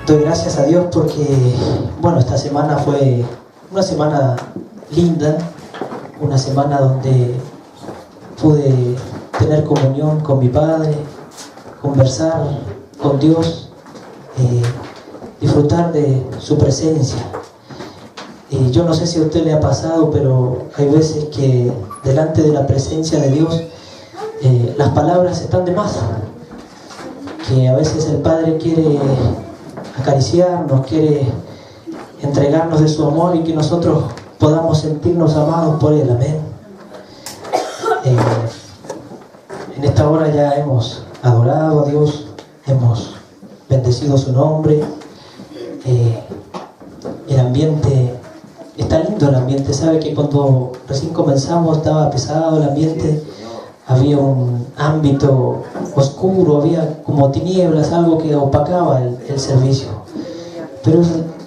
Doy gracias a Dios porque, bueno, esta semana fue una semana linda, una semana donde pude tener comunión con mi Padre, conversar con Dios, disfrutar de su presencia. Yo no sé si a usted le ha pasado, pero hay veces que delante de la presencia de Dios las palabras están de más, que a veces el Padre quiere acariciarnos, quiere entregarnos de su amor y que nosotros podamos sentirnos amados por Él. Amén. En esta hora ya hemos adorado a Dios, hemos bendecido su nombre. El ambiente está lindo, el ambiente. Sabe que cuando recién comenzamos estaba pesado el ambiente, había un ámbito oscuro, había como tinieblas, algo que opacaba el servicio. Pero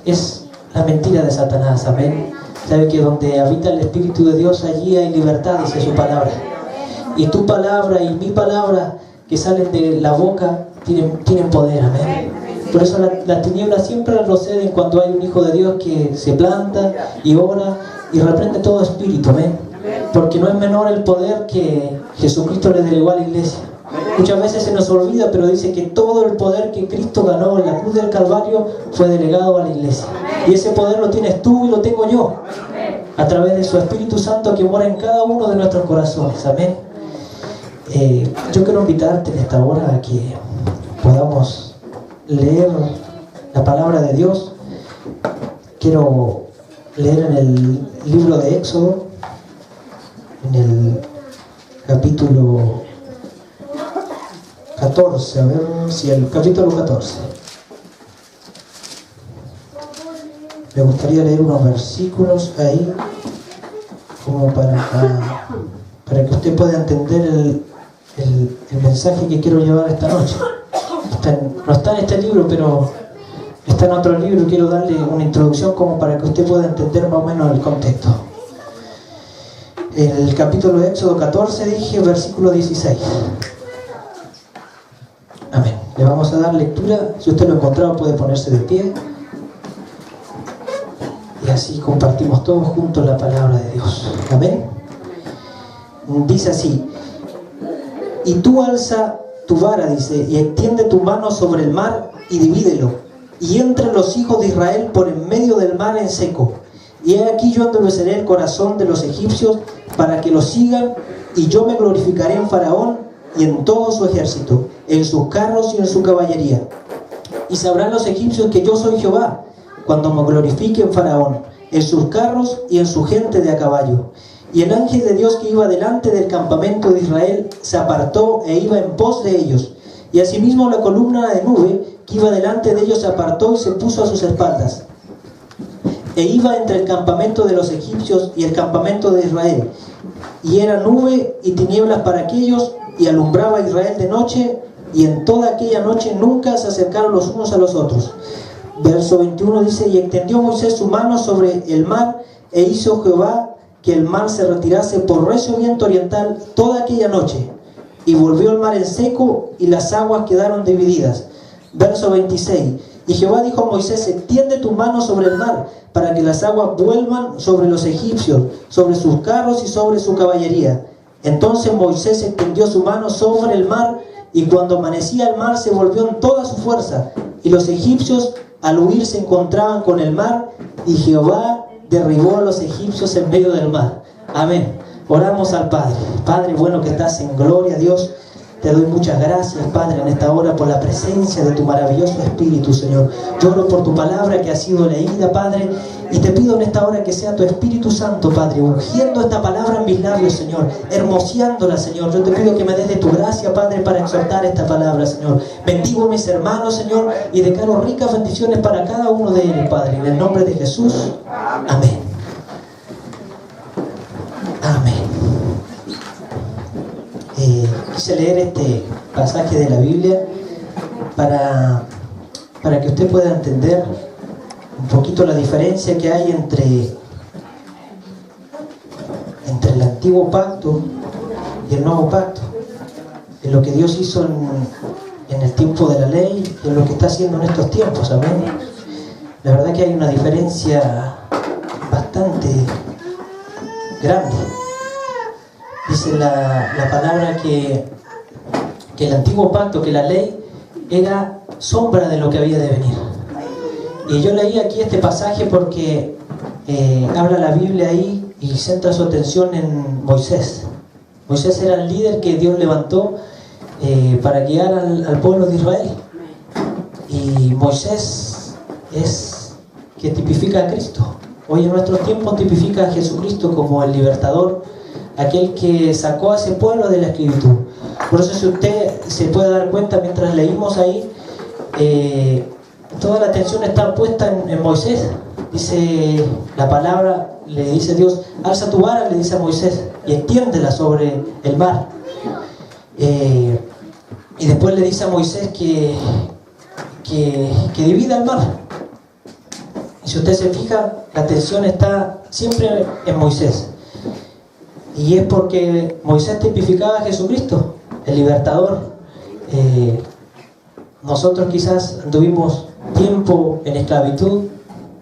es la mentira de Satanás. Amén. Sabe que donde habita el Espíritu de Dios, allí hay libertad, dice su palabra. Y tu palabra y mi palabra que salen de la boca tienen poder. Amén. Por eso las tinieblas siempre retroceden cuando hay un hijo de Dios que se planta y ora y reprende todo espíritu. Amén. Porque no es menor el poder que Jesucristo le delegó a la iglesia. Muchas veces se nos olvida, pero dice que todo el poder que Cristo ganó en la cruz del Calvario fue delegado a la iglesia. Y ese poder lo tienes tú y lo tengo yo, a través de su Espíritu Santo que mora en cada uno de nuestros corazones. Amén. Yo quiero invitarte en esta hora a que podamos leer la palabra de Dios. Quiero leer en el libro de Éxodo, en el capítulo 14, a ver si el capítulo 14. Me gustaría leer unos versículos ahí, como para que usted pueda entender el mensaje que quiero llevar esta noche. No está en este libro, pero está en otro libro. Quiero darle una introducción como para que usted pueda entender más o menos el contexto. El capítulo de Éxodo 14, dije, versículo 16. Amén. Le vamos a dar lectura. Si usted lo ha encontrado, puede ponerse de pie. Y así compartimos todos juntos la palabra de Dios. Amén. Dice así: y tú alza tu vara, dice, y extiende tu mano sobre el mar y divídelo, y entre los hijos de Israel por en medio del mar en seco. Y he aquí yo endureceré el corazón de los egipcios para que los sigan, y yo me glorificaré en Faraón y en todo su ejército, en sus carros y en su caballería. Y sabrán los egipcios que yo soy Jehová, cuando me glorifique en Faraón, en sus carros y en su gente de a caballo. Y el ángel de Dios que iba delante del campamento de Israel se apartó e iba en pos de ellos. Y asimismo la columna de nube que iba delante de ellos se apartó y se puso a sus espaldas. E iba entre el campamento de los egipcios y el campamento de Israel. Y era nube y tinieblas para aquellos, y alumbraba a Israel de noche, y en toda aquella noche nunca se acercaron los unos a los otros. Verso 21 dice: y extendió Moisés su mano sobre el mar, e hizo Jehová que el mar se retirase por recio viento oriental toda aquella noche, y volvió el mar en seco, y las aguas quedaron divididas. Verso 26: y Jehová dijo a Moisés: extiende tu mano sobre el mar, para que las aguas vuelvan sobre los egipcios, sobre sus carros y sobre su caballería. Entonces Moisés extendió su mano sobre el mar, y cuando amanecía el mar se volvió en toda su fuerza, y los egipcios al huir se encontraban con el mar, y Jehová derribó a los egipcios en medio del mar. Amén. Oramos al Padre. Padre bueno que estás en gloria, Dios, te doy muchas gracias, Padre, en esta hora por la presencia de tu maravilloso Espíritu, Señor. Lloro por tu palabra que ha sido leída, Padre, y te pido en esta hora que sea tu Espíritu Santo, Padre, ungiendo esta palabra en mis labios, Señor, hermoseándola, Señor. Yo te pido que me des de tu gracia, Padre, para exhortar esta palabra, Señor. Bendigo a mis hermanos, Señor, y declaro ricas bendiciones para cada uno de ellos, Padre. En el nombre de Jesús. Amén. Amén. Quise leer este pasaje de la Biblia para que usted pueda entender un poquito la diferencia que hay entre el antiguo pacto y el nuevo pacto, en lo que Dios hizo en el tiempo de la ley y en lo que está haciendo en estos tiempos, amén. La verdad que hay una diferencia bastante grande. Dice la palabra que el antiguo pacto, que la ley era sombra de lo que había de venir. Y yo leí aquí este pasaje porque habla la Biblia ahí y centra su atención en Moisés. Moisés era el líder que Dios levantó para guiar al pueblo de Israel. Y Moisés es que tipifica a Cristo. Hoy en nuestros tiempos tipifica a Jesucristo como el libertador, aquel que sacó a ese pueblo de la esclavitud. Por eso, si usted se puede dar cuenta mientras leímos ahí, toda la atención está puesta en Moisés. Dice la palabra, le dice Dios, alza tu vara, le dice a Moisés, y extiéndela sobre el mar. Y después le dice a Moisés que divida el mar. Y si usted se fija, la atención está siempre en Moisés. Y es porque Moisés tipificaba a Jesucristo, el libertador. Nosotros quizás anduvimos tiempo en esclavitud.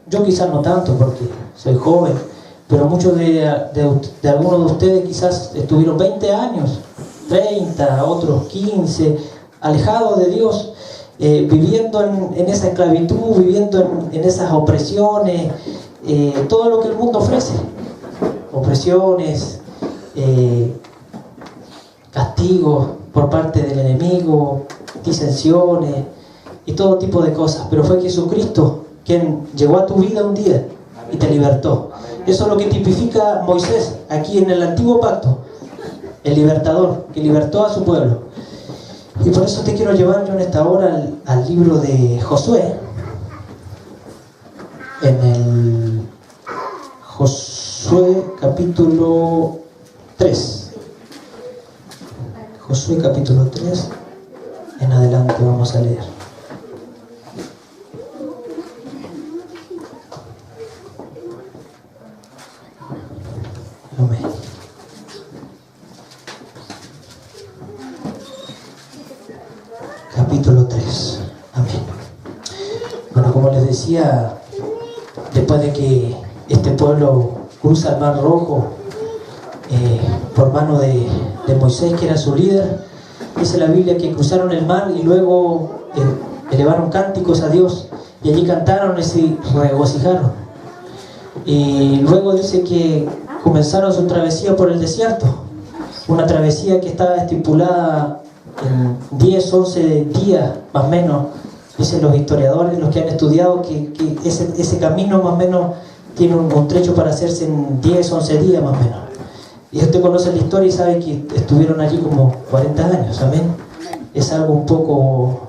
Yo quizás no tanto porque soy joven, pero muchos de algunos de ustedes quizás estuvieron 20 años, 30, otros 15, alejados de Dios, viviendo en esa esclavitud, viviendo en esas opresiones, todo lo que el mundo ofrece, opresiones, castigos por parte del enemigo, disensiones y todo tipo de cosas. Pero fue Jesucristo quien llegó a tu vida un día y te libertó. Eso es lo que tipifica Moisés aquí en el antiguo pacto, el libertador que libertó a su pueblo. Y por eso te quiero llevar yo en esta hora al libro de Josué, en el Josué capítulo 3. Josué capítulo 3, en adelante vamos a leer. Amén. Capítulo 3. Amén. Bueno, como les decía, después de que este pueblo cruza el Mar Rojo por mano de Moisés, que era su líder, dice la Biblia que cruzaron el mar y luego elevaron cánticos a Dios y allí cantaron y se regocijaron. Y luego dice que comenzaron su travesía por el desierto, una travesía que estaba estipulada en 10, 11 días más o menos. Dicen los historiadores, los que han estudiado, que ese camino más o menos tiene un trecho para hacerse en 10, 11 días más o menos. Y usted conoce la historia y sabe que estuvieron allí como 40 años, amén. Es algo un poco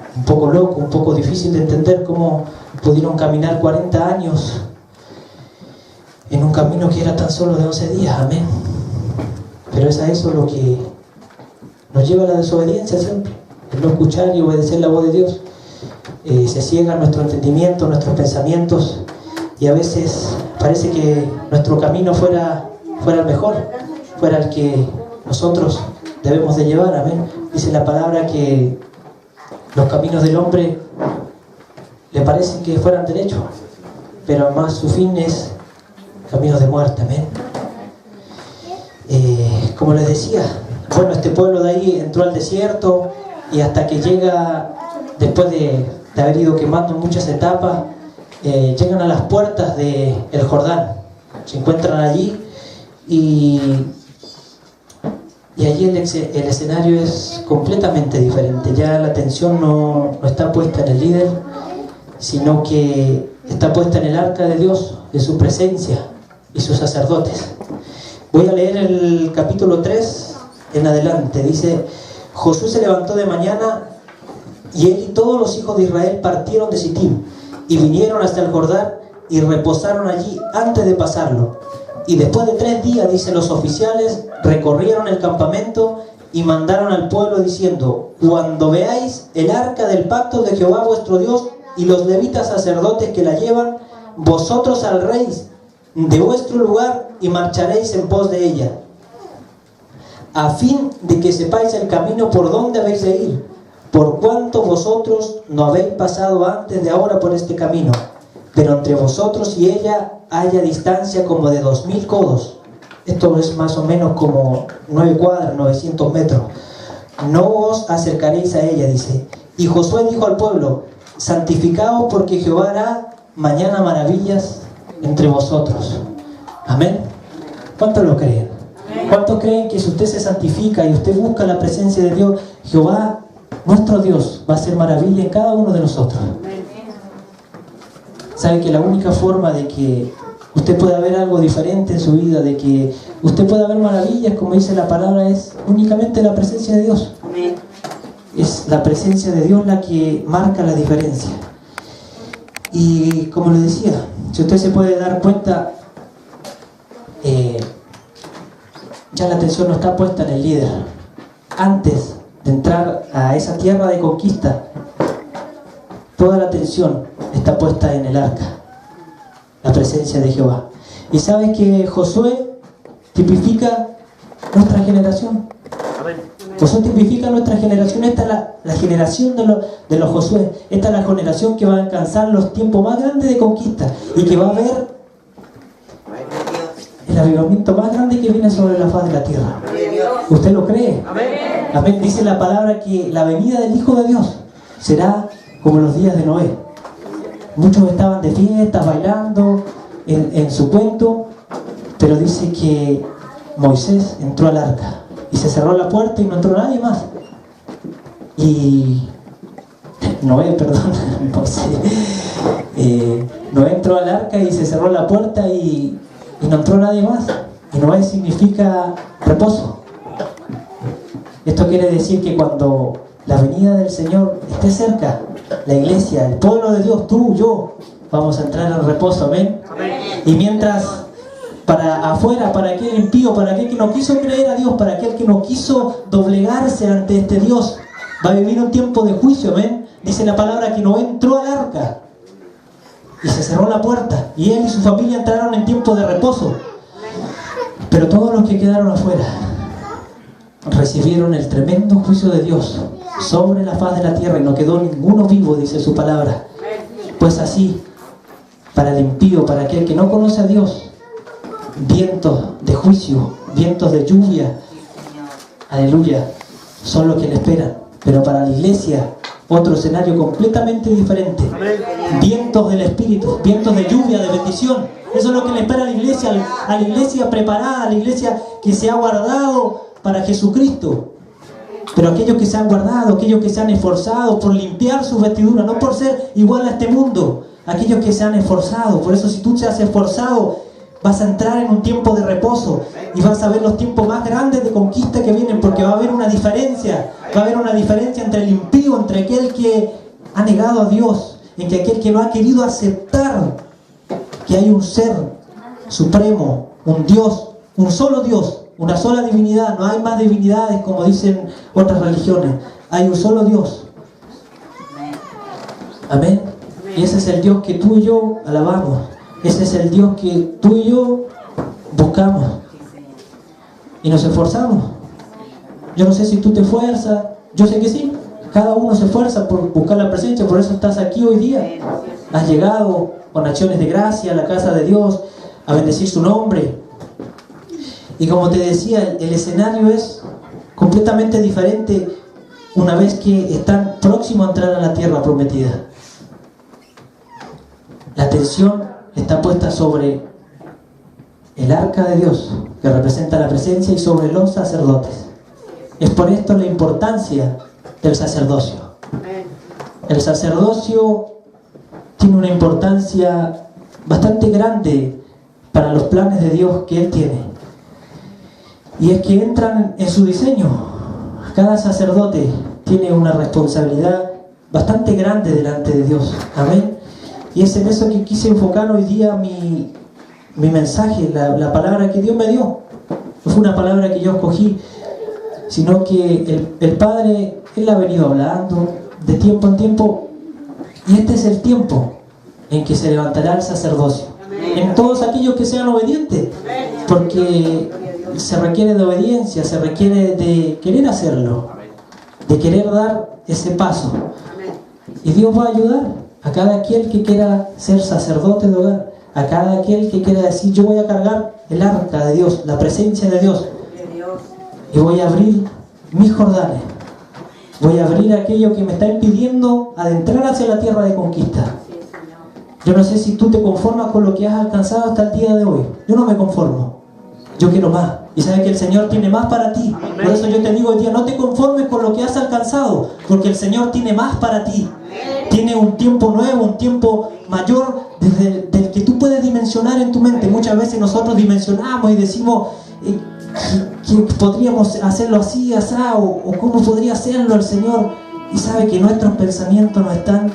loco, un poco difícil de entender cómo pudieron caminar 40 años en un camino que era tan solo de 11 días, amén. Pero es a eso lo que nos lleva a la desobediencia siempre, el no escuchar y obedecer la voz de Dios. Se ciega nuestro entendimiento, nuestros pensamientos, y a veces parece que nuestro camino fuera el mejor, fuera el que nosotros debemos de llevar, amén. Dice la palabra que los caminos del hombre le parecen que fueran derechos, pero más su fin es caminos de muerte, amén. Como les decía, bueno, este pueblo de ahí entró al desierto y hasta que llega, después de haber ido quemando muchas etapas, llegan a las puertas del Jordán, se encuentran allí y allí el escenario es completamente diferente. Ya la atención no está puesta en el líder, sino que está puesta en el arca de Dios, de su presencia y sus sacerdotes. Voy a leer el capítulo 3 en adelante. Dice: Josué se levantó de mañana y él y todos los hijos de Israel partieron de Sitim y vinieron hasta el Jordán y reposaron allí antes de pasarlo. Y después de 3 días, dicen los oficiales, recorrieron el campamento y mandaron al pueblo diciendo: cuando veáis el arca del pacto de Jehová vuestro Dios y los levitas sacerdotes que la llevan, vosotros saldréis de vuestro lugar y marcharéis en pos de ella, a fin de que sepáis el camino por donde habéis de ir, por cuanto vosotros no habéis pasado antes de ahora por este camino, pero entre vosotros y ella haya distancia como de 2000 codos. Esto es más o menos como 9 cuadras, 900 metros. No os acercaréis a ella, dice. Y Josué dijo al pueblo: santificaos, porque Jehová hará mañana maravillas entre vosotros. Amén. ¿Cuántos lo creen? ¿Cuántos creen que si usted se santifica y usted busca la presencia de Dios, Jehová, nuestro Dios, va a hacer maravilla en cada uno de nosotros? ¿Sabe que la única forma de que usted pueda ver algo diferente en su vida, de que usted pueda ver maravillas, como dice la palabra, es únicamente la presencia de Dios? Es la presencia de Dios la que marca la diferencia. Y como le decía, si usted se puede dar cuenta, ya la atención no está puesta en el líder. Antes de entrar a esa tierra de conquista, toda la atención está puesta en el arca, la presencia de Jehová. Y sabes que Josué tipifica nuestra generación. Josué tipifica nuestra generación. Esta es la generación de los Josué. Esta es la generación que va a alcanzar los tiempos más grandes de conquista y que va a ver el avivamiento más grande que viene sobre la faz de la tierra. ¿Usted lo cree? Amén. Dice la palabra que la venida del Hijo de Dios será como los días de Noé. Muchos estaban de fiesta, bailando en su cuento, pero dice que Moisés entró al arca y se cerró la puerta y no entró nadie más. Y Noé entró al arca y se cerró la puerta y no entró nadie más. Y Noé significa reposo. Esto quiere decir que cuando la venida del Señor esté cerca, la iglesia, el pueblo de Dios, tú, yo, vamos a entrar en reposo. Amén. Y mientras para afuera, para aquel impío, para aquel que no quiso creer a Dios, para aquel que no quiso doblegarse ante este Dios, va a vivir un tiempo de juicio. Amén. Dice la palabra que Noé entró al arca y se cerró la puerta, y él y su familia entraron en tiempo de reposo. Pero todos los que quedaron afuera recibieron el tremendo juicio de Dios sobre la faz de la tierra, y no quedó ninguno vivo, dice su palabra. Pues así, para el impío, para aquel que no conoce a Dios, vientos de juicio, vientos de lluvia, aleluya, son los que le esperan. Pero para la iglesia, otro escenario completamente diferente. Vientos del Espíritu, vientos de lluvia, de bendición. Eso es lo que le espera a la iglesia preparada, a la iglesia que se ha guardado para Jesucristo. Pero aquellos que se han guardado, aquellos que se han esforzado por limpiar sus vestiduras, no por ser igual a este mundo, aquellos que se han esforzado. Por eso, si tú te has esforzado, vas a entrar en un tiempo de reposo y vas a ver los tiempos más grandes de conquista que vienen, porque va a haber una diferencia. Va a haber una diferencia entre el impío, entre aquel que ha negado a Dios, entre aquel que no ha querido aceptar que hay un ser supremo, un Dios, un solo Dios, una sola divinidad. No hay más divinidades como dicen otras religiones. Hay un solo Dios. Amén. Y ese es el Dios que tú y yo alabamos. Ese es el Dios que tú y yo buscamos y nos esforzamos. Yo no sé si tú te esfuerzas, yo sé que sí. Cada uno se esfuerza por buscar la presencia, por eso estás aquí hoy día. Has llegado con acciones de gracia a la casa de Dios, a bendecir su nombre. Y como te decía, el escenario es completamente diferente una vez que están próximos a entrar a la tierra prometida. La atención está puesta sobre el arca de Dios, que representa la presencia, y sobre los sacerdotes. Es por esto la importancia del sacerdocio. El sacerdocio tiene una importancia bastante grande para los planes de Dios que Él tiene. Y es que entran en su diseño. Cada sacerdote tiene una responsabilidad bastante grande delante de Dios. Amén. Y es en eso que quise enfocar hoy día mi mensaje, la palabra que Dios me dio. No fue una palabra que yo escogí, sino que el Padre, Él ha venido hablando de tiempo en tiempo, y este es el tiempo en que se levantará el sacerdocio. En todos aquellos que sean obedientes, porque se requiere de obediencia, se requiere de querer hacerlo, de querer dar ese paso. Y Dios va a ayudar a cada aquel que quiera ser sacerdote de hogar, a cada aquel que quiera decir: yo voy a cargar el arca de Dios, la presencia de Dios, y voy a abrir mis Jordanes, voy a abrir aquello que me está impidiendo adentrar hacia la tierra de conquista. Yo no sé si tú te conformas con lo que has alcanzado hasta el día de hoy. Yo no me conformo, yo quiero más. Y sabes que el Señor tiene más para ti. Por eso yo te digo hoy día: no te conformes con lo que has alcanzado, porque el Señor tiene más para ti. Tiene un tiempo nuevo, un tiempo mayor del que tú puedes dimensionar en tu mente. Muchas veces nosotros dimensionamos y decimos que podríamos hacerlo así, así, o cómo podría hacerlo el Señor. Y sabe que nuestros pensamientos no están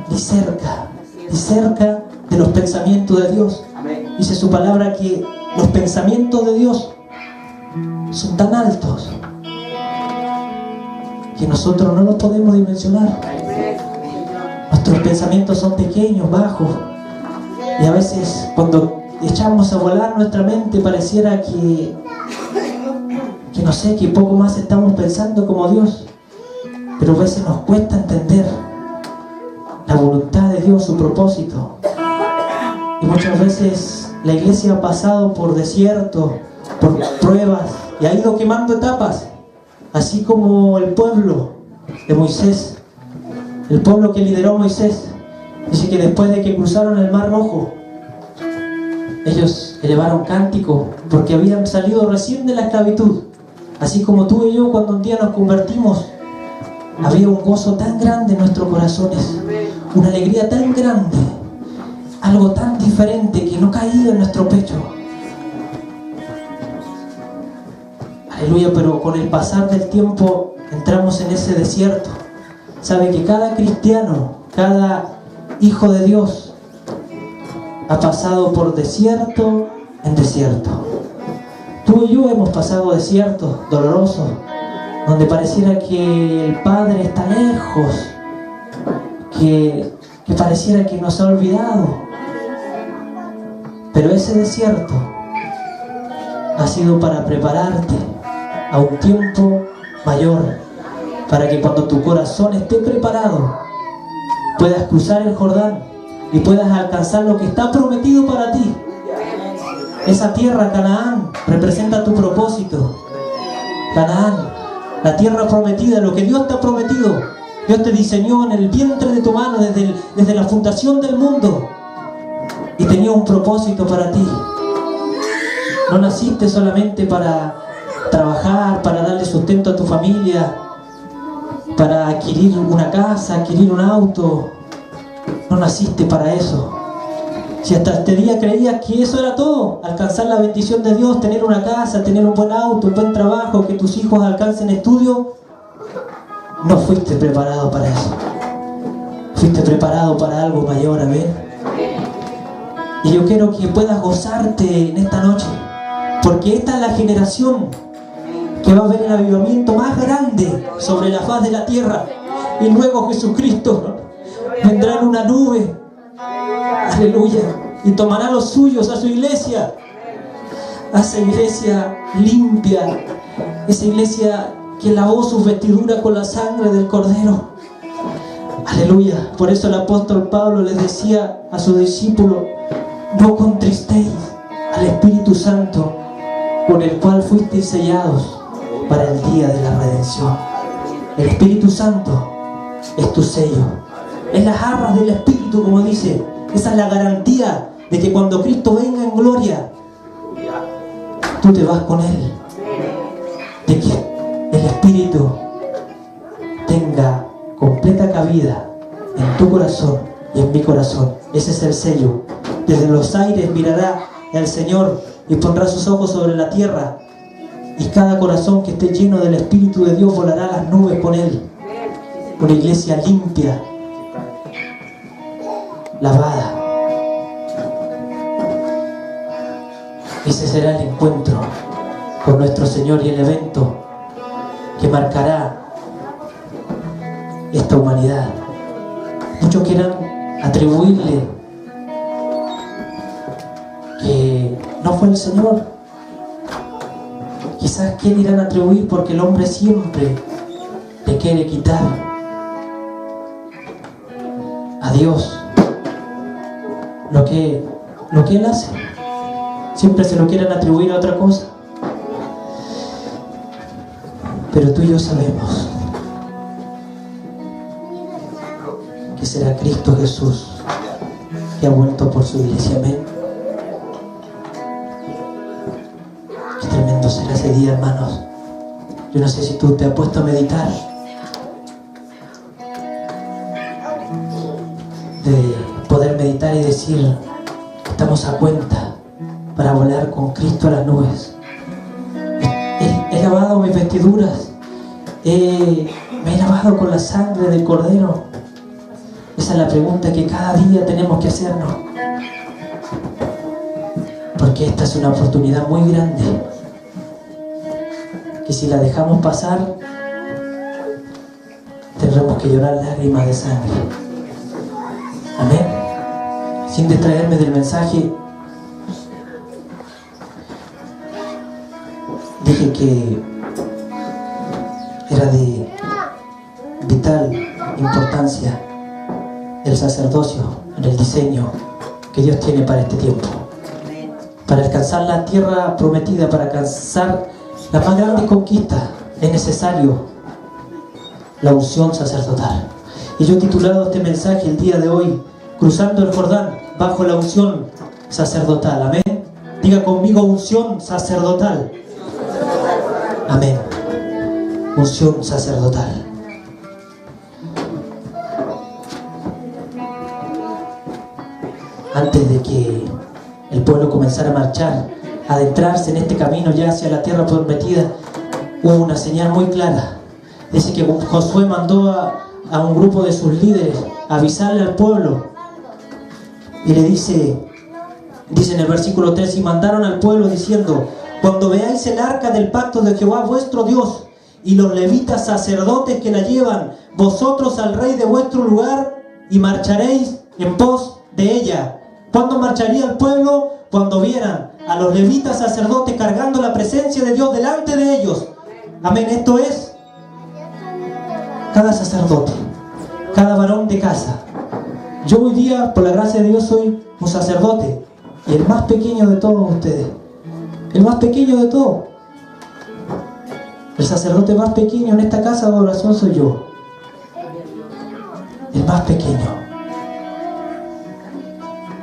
ni cerca de los pensamientos de Dios. Dice su palabra que los pensamientos de Dios son tan altos que nosotros no los podemos dimensionar. Nuestros pensamientos son pequeños, bajos, y a veces cuando echamos a volar nuestra mente pareciera que no sé, que poco más estamos pensando como Dios. Pero a veces nos cuesta entender la voluntad de Dios, su propósito. Y muchas veces la iglesia ha pasado por desiertos, por pruebas, y ha ido quemando etapas, así como el pueblo de Moisés, el pueblo que lideró Moisés. Dice que después de que cruzaron el Mar Rojo, ellos elevaron cántico porque habían salido recién de la esclavitud. Así como tú y yo, cuando un día nos convertimos, había un gozo tan grande en nuestros corazones, una alegría tan grande, algo tan diferente que no caía en nuestro pecho. Aleluya. Pero con el pasar del tiempo entramos en ese desierto. Sabe que cada cristiano, cada hijo de Dios ha pasado por desierto en desierto. Tú y yo hemos pasado desiertos dolorosos, donde pareciera que el Padre está lejos, que pareciera que nos ha olvidado. Pero ese desierto ha sido para prepararte a un tiempo mayor, para que cuando tu corazón esté preparado puedas cruzar el Jordán y puedas alcanzar lo que está prometido para ti. Esa tierra, Canaán, representa tu propósito. Canaán, la tierra prometida, lo que Dios te ha prometido. Dios te diseñó en el vientre de tu mano desde la fundación del mundo, y tenía un propósito para ti. No naciste solamente para trabajar, para darle sustento a tu familia, para adquirir una casa, adquirir un auto. No naciste para eso. Si hasta este día creías que eso era todo, alcanzar la bendición de Dios, tener una casa, tener un buen auto, un buen trabajo, que tus hijos alcancen estudio, no fuiste preparado para eso. Fuiste preparado para algo mayor, amén. Y yo quiero que puedas gozarte en esta noche, porque esta es la generación que va a ver el avivamiento más grande sobre la faz de la tierra. Y luego Jesucristo vendrá en una nube, aleluya, y tomará los suyos a su iglesia, a esa iglesia limpia, esa iglesia que lavó sus vestiduras con la sangre del Cordero. Aleluya. Por eso el apóstol Pablo les decía a sus discípulos: no contristéis al Espíritu Santo, con el cual fuisteis sellados para el día de la redención. El Espíritu Santo es tu sello, es las arras del Espíritu, como dice. Esa es la garantía de que cuando Cristo venga en gloria, tú te vas con Él. De que el Espíritu tenga completa cabida en tu corazón y en mi corazón. Ese es el sello. Desde los aires mirará el Señor y pondrá sus ojos sobre la tierra, y cada corazón que esté lleno del Espíritu de Dios volará a las nubes con Él. Una iglesia limpia, lavada. Ese será el encuentro con nuestro Señor y el evento que marcará esta humanidad. Muchos quieran atribuirle que no fue el Señor. Quizás quieren atribuir porque el hombre siempre te quiere quitar Dios lo que Él hace. Siempre se lo quieren atribuir a otra cosa. Pero tú y yo sabemos que será Cristo Jesús que ha vuelto por su iglesia. Amén. Qué tremendo será ese día, hermanos. Yo no sé si tú te has puesto a meditar de poder meditar y decir: estamos a cuenta para volar con Cristo a las nubes. He lavado mis vestiduras, me he lavado con la sangre del Cordero. Esa es la pregunta que cada día tenemos que hacernos, porque esta es una oportunidad muy grande que si la dejamos pasar tendremos que llorar lágrimas de sangre. Amén. Sin distraerme del mensaje, dije que era de vital importancia el sacerdocio en el diseño que Dios tiene para este tiempo. Para alcanzar la tierra prometida, para alcanzar las más grandes conquistas, es necesario la unción sacerdotal. Y yo he titulado este mensaje el día de hoy: cruzando el Jordán bajo la unción sacerdotal. Amén. Diga conmigo: unción sacerdotal. Amén. Unción sacerdotal. Antes de que el pueblo comenzara a marchar, a adentrarse en este camino ya hacia la tierra prometida, hubo una señal muy clara. Dice que Josué mandó a un grupo de sus líderes a avisarle al pueblo, y le dice en el versículo 3: y mandaron al pueblo diciendo: cuando veáis el arca del pacto de Jehová vuestro Dios y los levitas sacerdotes que la llevan, vosotros al rey de vuestro lugar, y marcharéis en pos de ella. ¿Cuándo marcharía el pueblo? Cuando vieran a los levitas sacerdotes cargando la presencia de Dios delante de ellos. Amén. Esto es cada sacerdote, cada varón de casa. Yo hoy día, por la gracia de Dios, soy un sacerdote, y el más pequeño de todos ustedes. El más pequeño de todos. El sacerdote más pequeño en esta casa de oración soy yo. El más pequeño.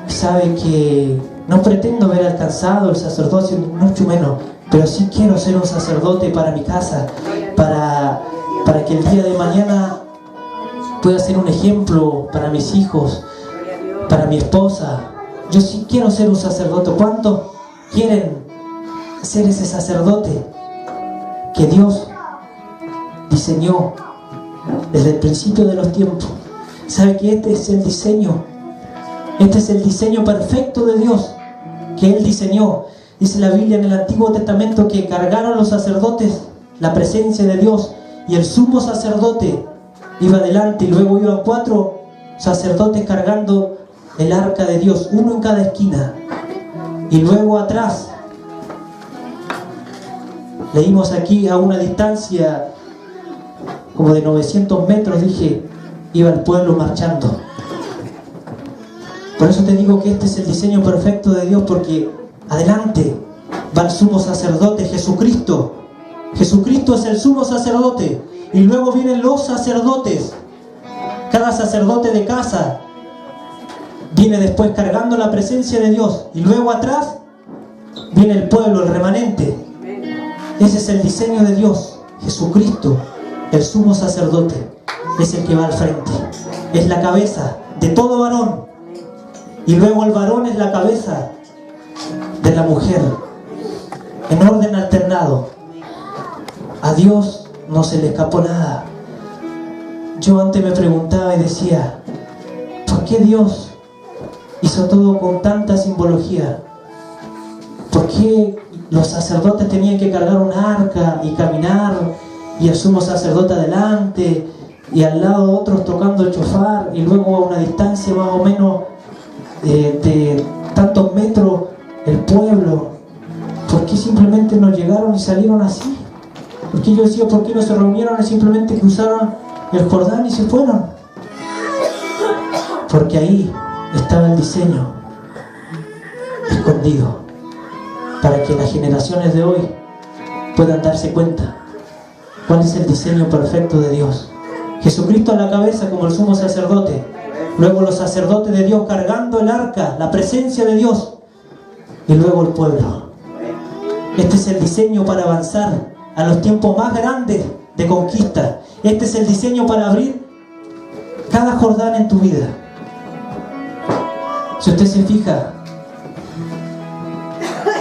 Sabe que no pretendo ver alcanzado el sacerdocio, mucho menos, pero sí quiero ser un sacerdote para mi casa, para que el día de mañana pueda ser un ejemplo para mis hijos, para mi esposa. Yo sí quiero ser un sacerdote. ¿Cuántos quieren ser ese sacerdote que Dios diseñó desde el principio de los tiempos? ¿Sabe que este es el diseño? Este es el diseño perfecto de Dios que Él diseñó. Dice la Biblia en el Antiguo Testamento que cargaron los sacerdotes la presencia de Dios, y el sumo sacerdote iba adelante, y luego iban 4 sacerdotes cargando el arca de Dios, uno en cada esquina, y luego atrás, leímos aquí a una distancia como de 900 metros, dije, iba el pueblo marchando. Por eso te digo que este es el diseño perfecto de Dios, porque adelante va el sumo sacerdote, Jesucristo. Jesucristo es el sumo sacerdote, y luego vienen los sacerdotes. Cada sacerdote de casa viene después cargando la presencia de Dios, y luego atrás viene el pueblo, el remanente. Ese es el diseño de Dios. Jesucristo, el sumo sacerdote, es el que va al frente, es la cabeza de todo varón, y luego el varón es la cabeza de la mujer, en orden alternado. A Dios no se le escapó nada. Yo antes me preguntaba y decía: ¿por qué Dios hizo todo con tanta simbología? ¿Por qué los sacerdotes tenían que cargar un arca y caminar, y el sumo sacerdote adelante, y al lado otros tocando el shofar, y luego a una distancia más o menos de tantos metros el pueblo? ¿Por qué simplemente no llegaron y salieron así? Porque yo decía: ¿por qué no se reunieron y simplemente cruzaron el Jordán y se fueron? Porque ahí estaba el diseño escondido, para que las generaciones de hoy puedan darse cuenta cuál es el diseño perfecto de Dios. Jesucristo a la cabeza como el sumo sacerdote, luego los sacerdotes de Dios cargando el arca, la presencia de Dios, y luego el pueblo. Este es el diseño para avanzar a los tiempos más grandes de conquista. Este es el diseño para abrir cada Jordán en tu vida. Si usted se fija,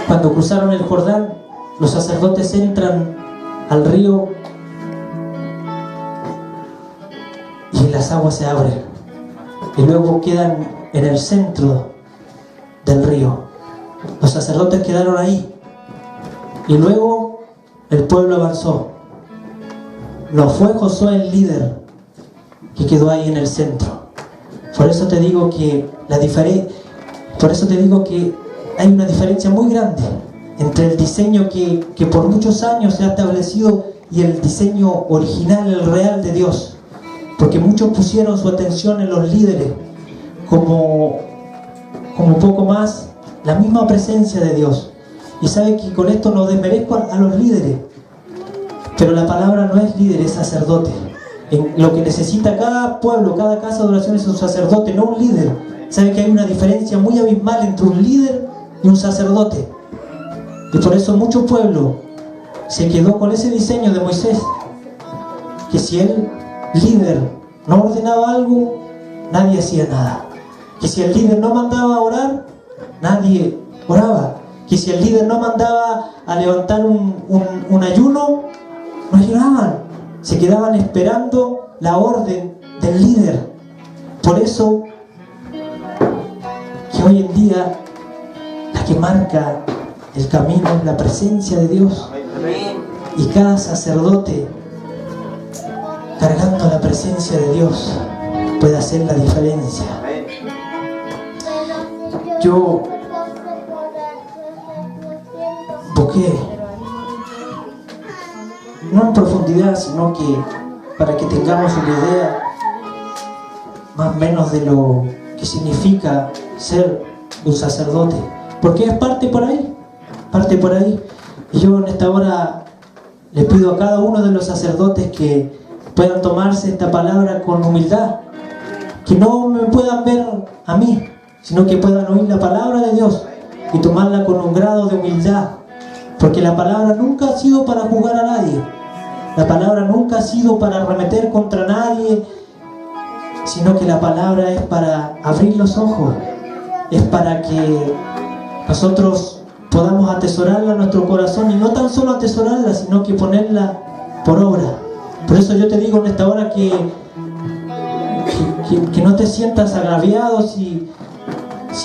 cuando cruzaron el Jordán, los sacerdotes entran al río y las aguas se abren y luego quedan en el centro del río. Los sacerdotes quedaron ahí y luego el pueblo avanzó. No fue Josué el líder que quedó ahí en el centro. Por eso te digo que hay una diferencia muy grande entre el diseño que por muchos años se ha establecido y el diseño original, el real de Dios. Porque muchos pusieron su atención en los líderes como poco más la misma presencia de Dios. Y sabe que con esto no desmerezco a los líderes, pero la palabra no es líder, es sacerdote. Lo que necesita cada pueblo, cada casa de oración es un sacerdote, no un líder. Sabe que hay una diferencia muy abismal entre un líder y un sacerdote. Y por eso mucho pueblo se quedó con ese diseño de Moisés, que si el líder no ordenaba algo, nadie hacía nada. Que si el líder no mandaba a orar, nadie oraba. Que si el líder no mandaba a levantar un ayuno, no ayunaban. Se quedaban esperando la orden del líder. Por eso que hoy en día la que marca el camino es la presencia de Dios. Y cada sacerdote cargando la presencia de Dios puede hacer la diferencia. Yo busqué, no en profundidad, sino que para que tengamos una idea más o menos de lo que significa ser un sacerdote, porque es parte por ahí. Y yo en esta hora le pido a cada uno de los sacerdotes que puedan tomarse esta palabra con humildad, que no me puedan ver a mí, sino que puedan oír la palabra de Dios y tomarla con un grado de humildad, porque la palabra nunca ha sido para juzgar a nadie, la palabra nunca ha sido para arremeter contra nadie, sino que la palabra es para abrir los ojos, es para que nosotros podamos atesorarla en nuestro corazón, y no tan solo atesorarla, sino que ponerla por obra. Por eso yo te digo en esta hora que no te sientas agraviado si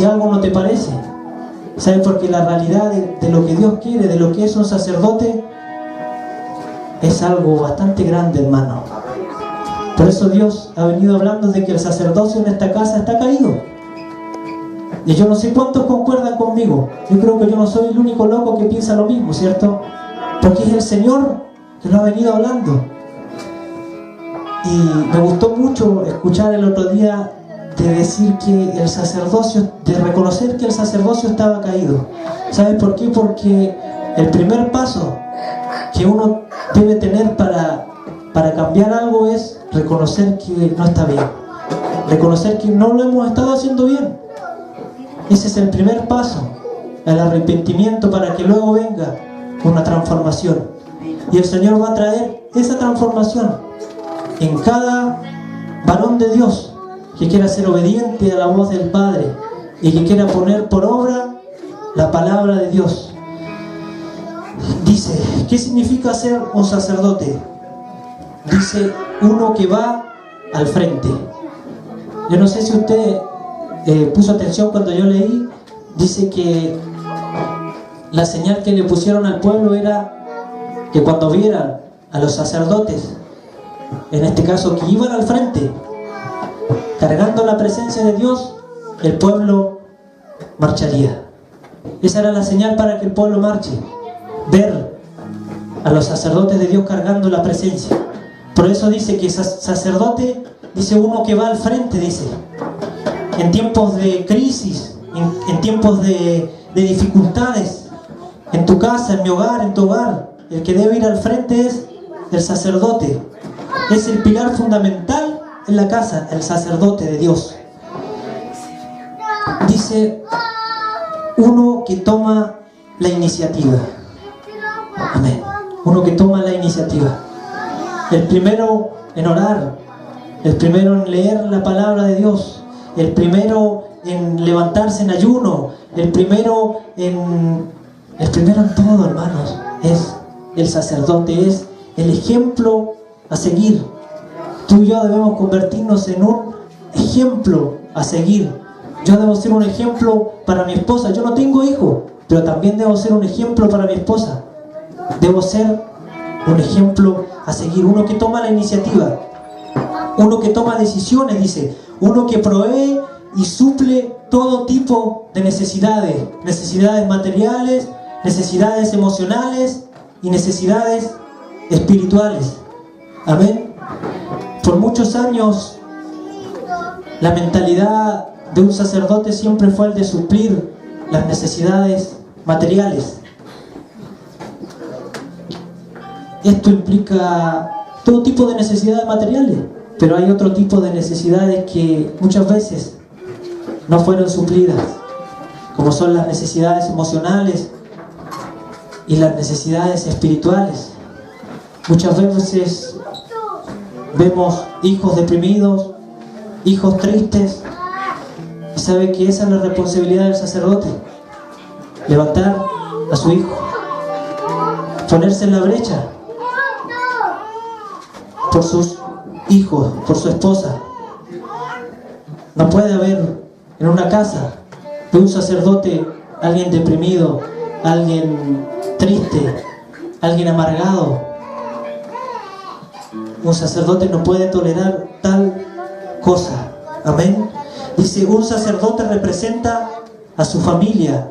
algo no te parece. ¿Sabes? Porque la realidad de lo que Dios quiere, de lo que es un sacerdote, es algo bastante grande, hermano. Por eso Dios ha venido hablando de que el sacerdocio en esta casa está caído. Y yo no sé cuántos concuerdan conmigo. Yo creo que yo no soy el único loco que piensa lo mismo, ¿cierto? Porque es el Señor que lo ha venido hablando. Y me gustó mucho escuchar el otro día de decir que el sacerdocio, de reconocer que el sacerdocio estaba caído. ¿Sabes por qué? Porque el primer paso que uno debe tener para cambiar algo es reconocer que no está bien, reconocer que no lo hemos estado haciendo bien. Ese es el primer paso, el arrepentimiento, para que luego venga una transformación. Y el Señor va a traer esa transformación en cada varón de Dios que quiera ser obediente a la voz del Padre y que quiera poner por obra la palabra de Dios. Dice, ¿qué significa ser un sacerdote? Dice, uno que va al frente. Yo no sé si usted puso atención cuando yo leí. Dice que la señal que le pusieron al pueblo era que cuando vieran a los sacerdotes, en este caso que iban al frente cargando la presencia de Dios, el pueblo marcharía. Esa era la señal para que el pueblo marche, ver a los sacerdotes de Dios cargando la presencia. Por eso dice que sacerdote, dice uno que va al frente, dice. en tiempos de crisis, en tiempos de dificultades, en tu casa, en mi hogar, en tu hogar. El que debe ir al frente es el sacerdote. Es el pilar fundamental en la casa, el sacerdote de Dios. Dice, uno que toma la iniciativa. Amén. Uno que toma la iniciativa. El primero en orar, el primero en leer la palabra de Dios, el primero en levantarse en ayuno, el primero en todo, hermanos, es el sacerdote, es el ejemplo a seguir. Tú y yo debemos convertirnos en un ejemplo a seguir. Yo debo ser un ejemplo para mi esposa. Yo no tengo hijos, pero también debo ser un ejemplo para mi esposa. Debo ser un ejemplo a seguir. Uno que toma la iniciativa, uno que toma decisiones, dice, uno que provee y suple todo tipo de necesidades, necesidades materiales, necesidades emocionales y necesidades espirituales. Amén. Por muchos años la mentalidad de un sacerdote siempre fue el de suplir las necesidades materiales. Esto implica todo tipo de necesidades materiales, pero hay otro tipo de necesidades que muchas veces no fueron suplidas, como son las necesidades emocionales y las necesidades espirituales. Muchas veces vemos hijos deprimidos, hijos tristes, y sabe que esa es la responsabilidad del sacerdote: levantar a su hijo, ponerse en la brecha por sus hijos, por su esposa. No puede haber en una casa de un sacerdote alguien deprimido, alguien triste, alguien amargado. Un sacerdote no puede tolerar tal cosa. Amén. Dice, un sacerdote representa a su familia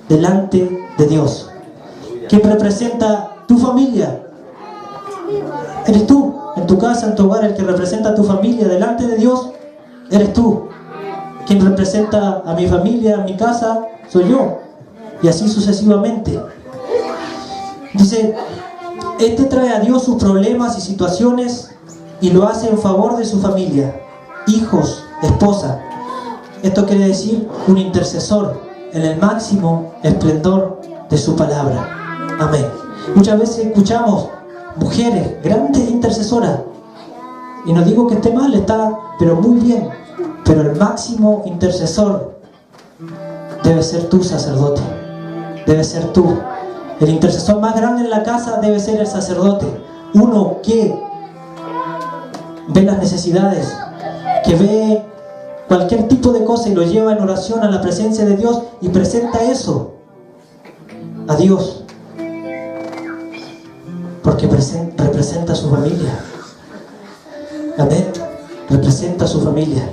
delante de Dios. ¿Quién representa tu familia? Eres tú. En tu casa, en tu hogar, el que representa a tu familia delante de Dios, eres tú. Quien representa a mi familia, a mi casa, soy yo. Y así sucesivamente. Dice, este trae a Dios sus problemas y situaciones y lo hace en favor de su familia, hijos, esposa. Esto quiere decir un intercesor en el máximo esplendor de su palabra. Amén. Muchas veces escuchamos mujeres, grandes intercesoras, y no digo que esté mal, está pero muy bien, pero el máximo intercesor debe ser tú, sacerdote, debe ser tú. El intercesor más grande en la casa debe ser el sacerdote, uno que ve las necesidades, que ve cualquier tipo de cosa y lo lleva en oración a la presencia de Dios y presenta eso a Dios, porque representa a su familia. Amén. Representa a su familia.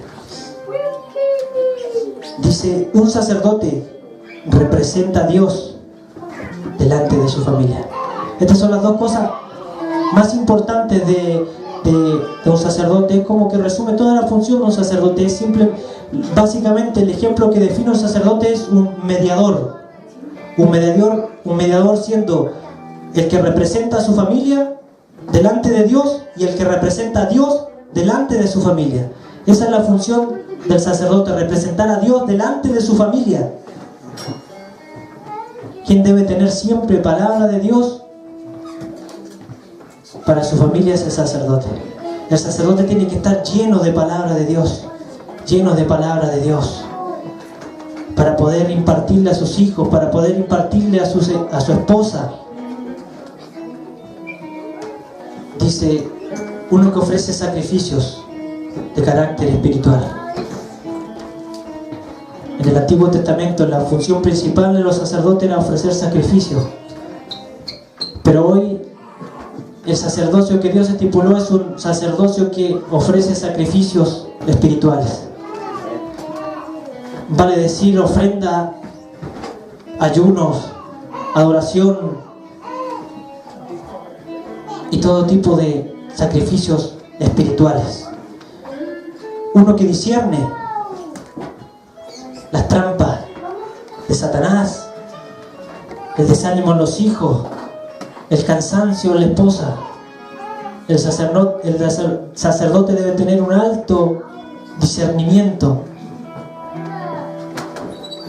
Dice, un sacerdote representa a Dios delante de su familia. Estas son las dos cosas más importantes de un sacerdote. Es como que resume toda la función de un sacerdote. Es simple, básicamente el ejemplo que define un sacerdote es un mediador. Un mediador siendo el que representa a su familia delante de Dios y el que representa a Dios delante de su familia. Esa es la función del sacerdote, representar a Dios delante de su familia. ¿Quién debe tener siempre palabra de Dios para su familia? Es el sacerdote. El sacerdote tiene que estar lleno de palabra de Dios, lleno de palabra de Dios, para poder impartirle a sus hijos, para poder impartirle a su esposa. Dice, uno que ofrece sacrificios de carácter espiritual. En el Antiguo Testamento la función principal de los sacerdotes era ofrecer sacrificios, pero hoy el sacerdocio que Dios estipuló es un sacerdocio que ofrece sacrificios espirituales. Vale decir, ofrenda, ayunos, adoración y todo tipo de sacrificios espirituales. Uno que discierne las trampas de Satanás, el desánimo en los hijos, el cansancio en la esposa. El sacerdote debe tener un alto discernimiento,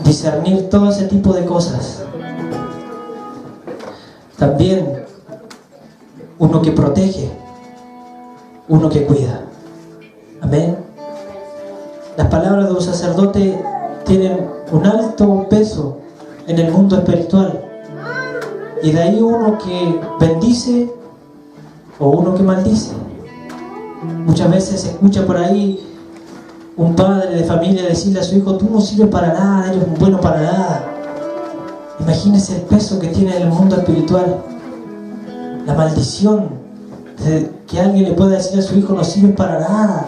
discernir todo ese tipo de cosas. También uno que protege, uno que cuida. Amén. Las palabras de un sacerdote tienen un alto peso en el mundo espiritual, y de ahí uno que bendice o uno que maldice. Muchas veces se escucha por ahí un padre de familia decirle a su hijo: tú no sirves para nada, eres bueno para nada. Imagínese el peso que tiene en el mundo espiritual, la maldición de que alguien le pueda decir a su hijo: no sirves para nada,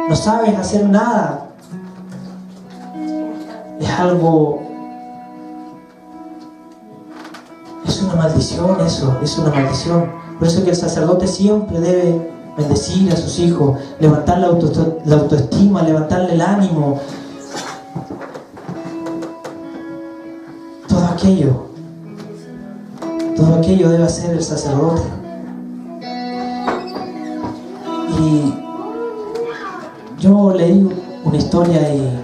no sabes hacer nada. Es algo, es una maldición, eso es una maldición. Por eso que el sacerdote siempre debe bendecir a sus hijos, levantar la autoestima, levantarle el ánimo, todo aquello debe hacer el sacerdote. Y yo leí una historia y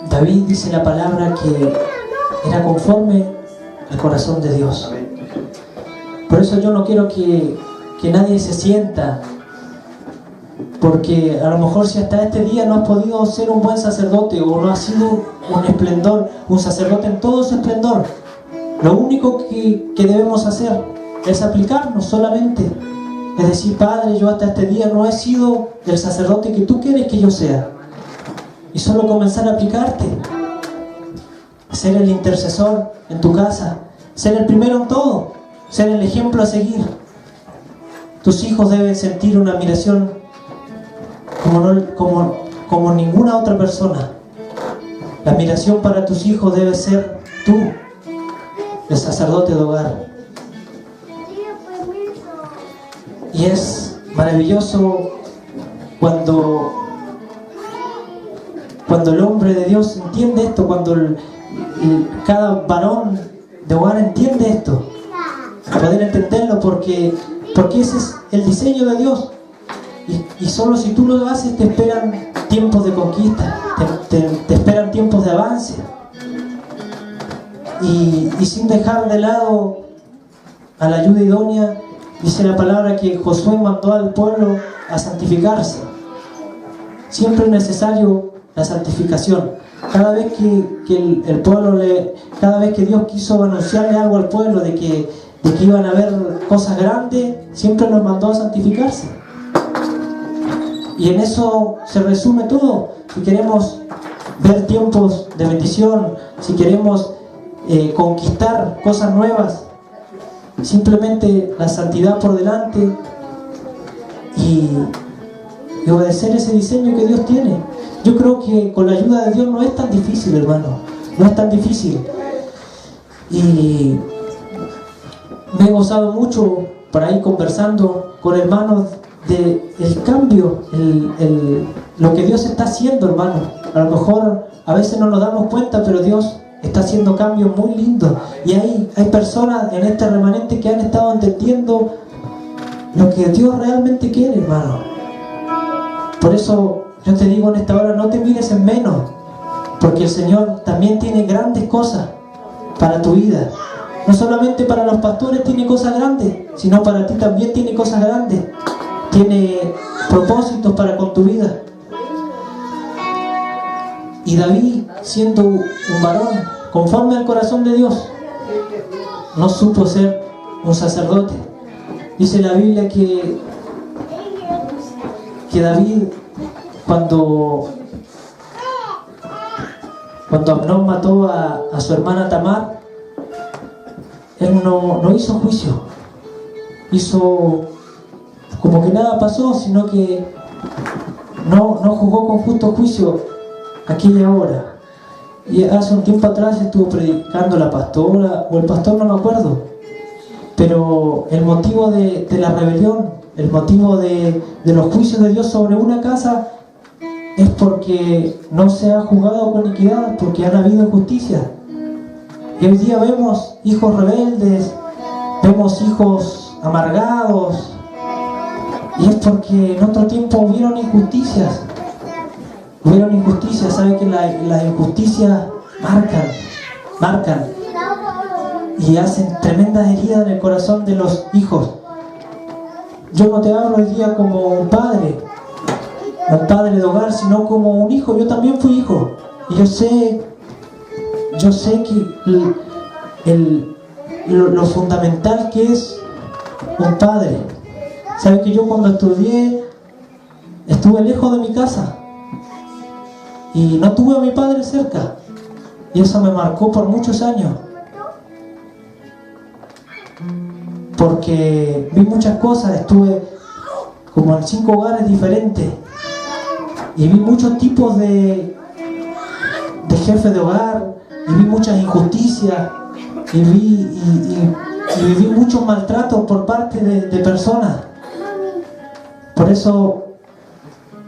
David dice la palabra que era conforme al corazón de Dios. Por eso yo no quiero que nadie se sienta, porque a lo mejor si hasta este día no has podido ser un buen sacerdote o no has sido un esplendor, un sacerdote en todo su esplendor, lo único que debemos hacer es aplicarnos solamente. Es decir: Padre, yo hasta este día no he sido el sacerdote que tú quieres que yo sea. Y solo comenzar a aplicarte. Ser el intercesor en tu casa. Ser el primero en todo. Ser el ejemplo a seguir. Tus hijos deben sentir una admiración como ninguna otra persona. La admiración para tus hijos debe ser tú, el sacerdote de hogar. Y es maravilloso cuando el hombre de Dios entiende esto, cuando cada varón de hogar entiende esto, poder entenderlo, porque ese es el diseño de Dios. Y solo si tú lo haces, te esperan tiempos de conquista, te esperan tiempos de avance. Y sin dejar de lado a la ayuda idónea, dice la palabra que Josué mandó al pueblo a santificarse. Siempre es necesario la santificación. Cada vez que el pueblo cada vez que Dios quiso anunciarle algo al pueblo de que iban a haber cosas grandes, siempre los mandó a santificarse. Y en eso se resume todo. Si queremos ver tiempos de bendición, si queremos conquistar cosas nuevas, simplemente la santidad por delante y obedecer ese diseño que Dios tiene. Yo creo que con la ayuda de Dios no es tan difícil, hermano, no es tan difícil. Y me he gozado mucho por ahí conversando con hermanos del cambio, lo que Dios está haciendo, hermano. A lo mejor a veces no nos damos cuenta, pero Dios está haciendo cambios muy lindos. Y hay personas en este remanente que han estado entendiendo lo que Dios realmente quiere, hermano. Por eso yo te digo en esta hora: no te mires en menos, porque el Señor también tiene grandes cosas para tu vida. No solamente para los pastores tiene cosas grandes, sino para ti también tiene cosas grandes. Tiene propósitos para con tu vida. Y David, siendo un varón conforme al corazón de Dios, no supo ser un sacerdote. Dice la Biblia que David, cuando Amnón mató a su hermana Tamar, él no hizo juicio, hizo como que nada pasó, sino que no juzgó con justo juicio aquella hora. Y hace un tiempo atrás estuvo predicando la pastora o el pastor, no me acuerdo, pero el motivo de la rebelión, el motivo de los juicios de Dios sobre una casa es porque no se ha jugado con iniquidad, porque han habido injusticia. Y hoy día vemos hijos rebeldes, vemos hijos amargados, y es porque en otro tiempo hubieron injusticias. Hubieron injusticias, ¿sabe que las injusticias marcan y hacen tremendas heridas en el corazón de los hijos? Yo no te hablo hoy día como un padre de hogar, sino como un hijo. Yo también fui hijo, y yo sé que lo fundamental que es un padre. ¿Sabe que yo cuando estudié estuve lejos de mi casa y no tuve a mi padre cerca? Y eso me marcó por muchos años, porque vi muchas cosas. Estuve como en 5 hogares diferentes y vi muchos tipos de jefes de hogar, y vi muchas injusticias, y viví muchos maltratos por parte de personas. Por eso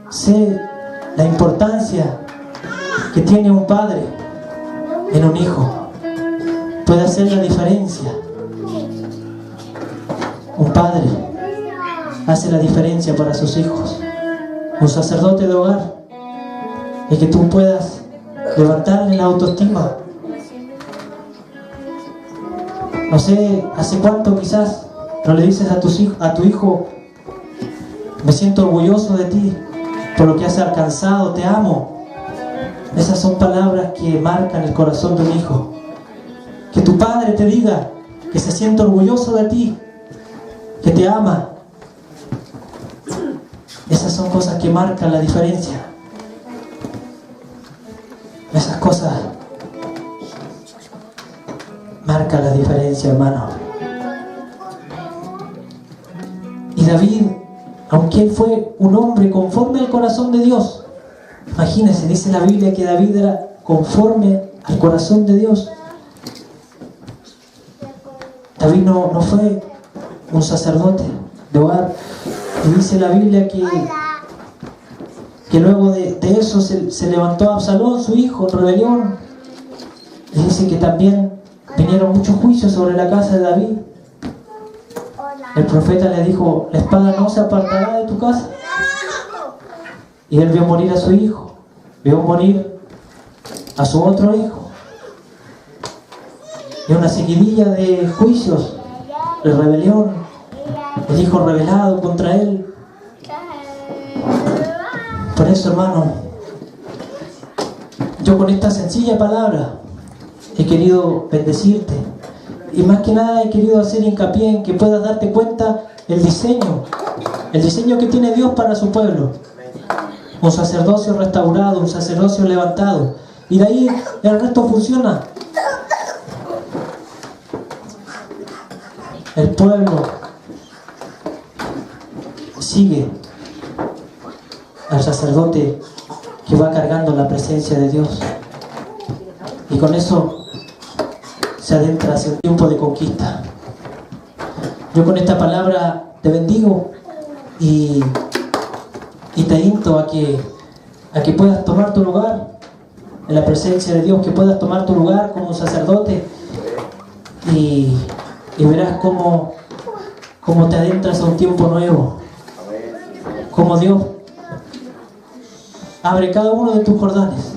sé la importancia que tiene un padre en un hijo. Puede hacer la diferencia. Un padre hace la diferencia para sus hijos. Un sacerdote de hogar, el que tú puedas levantarle la autoestima. No sé hace cuánto quizás no le dices a tu hijo: me siento orgulloso de ti por lo que has alcanzado, te amo. Esas son palabras que marcan el corazón de un hijo. Que tu padre te diga que se siente orgulloso de ti, que te ama. Esas son cosas que marcan la diferencia. Esas cosas marcan la diferencia, hermano. Y David, aunque él fue un hombre conforme al corazón de Dios, imagínense, dice la Biblia que David era conforme al corazón de Dios. David no fue un sacerdote de hogar. Y dice la Biblia que luego de eso se levantó Absalón, su hijo, en rebelión. Y dice que también vinieron muchos juicios sobre la casa de David. El profeta le dijo: la espada no se apartará de tu casa. Y él vio morir a su hijo, vio morir a su otro hijo, y una seguidilla de juicios, de rebelión, el hijo rebelado contra él. Por eso, hermano, yo con esta sencilla palabra he querido bendecirte, y más que nada he querido hacer hincapié en que puedas darte cuenta el diseño que tiene Dios para su pueblo. Un sacerdocio restaurado, un sacerdocio levantado, y de ahí el resto funciona. El pueblo sigue al sacerdote que va cargando la presencia de Dios, y con eso se adentra hacia un tiempo de conquista. Yo con esta palabra te bendigo y te insto a que puedas tomar tu lugar en la presencia de Dios, que puedas tomar tu lugar como sacerdote, y verás cómo te adentras a un tiempo nuevo, como Dios abre cada uno de tus Jordanes